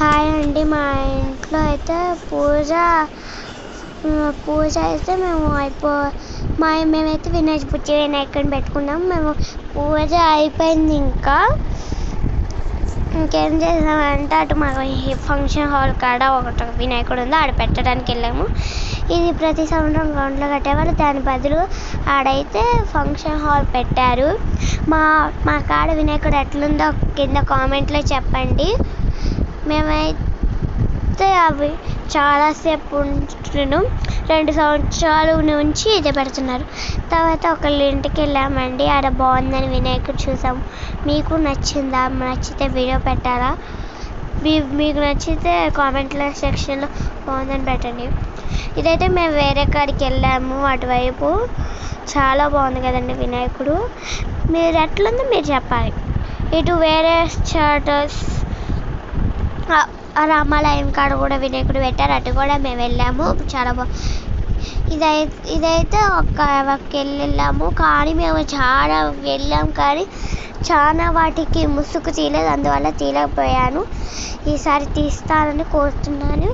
Hi అండి. మా ఇంట్లో అయితే పూజ అయితే మేమైతే వినాయకుడిని పెట్టుకున్నాం. మేము పూజ అయిపోయింది. ఇంకేం చేసామంటే అటు మా ఫంక్షన్ హాల్ కాడ ఒకటి వినాయకుడు ఉంది, ఆడ పెట్టడానికి వెళ్ళాము. ఇది ప్రతి సంవత్సరం గ్రౌండ్లో కట్టేవాళ్ళు, దాని బదులు ఆడైతే ఫంక్షన్ హాల్ పెట్టారు. మా కాడ వినాయకుడు ఎట్లుందో కింద కామెంట్లో చెప్పండి. మేమైతే అవి చాలాసేపు ఉంటున్నాం. 2 సంవత్సరాల నుంచి ఇదే పెడుతున్నారు. తర్వాత ఒకళ్ళ ఇంటికి వెళ్ళామండి, ఆడ బాగుందని వినాయకుడు చూసాము. మీకు నచ్చిందా? నచ్చితే వీడియో పెట్టారా? మీకు నచ్చితే కామెంట్ల సెక్షన్లో బాగుందని పెట్టండి. ఇదైతే మేము వేరే కాడికి వెళ్ళాము, అటువైపు చాలా బాగుంది కదండి వినాయకుడు. మీరు ఎట్లుందో మీరు చెప్పాలి. ఇటు వేరే చాటర్స్ రామాలయం కాడ కూడా వినాయకుడు పెట్టారు, అటు కూడా మేము వెళ్ళాము. చాలా ఇదైతే వెళ్ళాము, కానీ మేము చాలా వెళ్ళాము, కానీ చాలా వాటికి ముసుగు తీయలేదు, అందువల్ల తీయలేకపోయాను. ఈసారి తీస్తానని కోరుతున్నాను.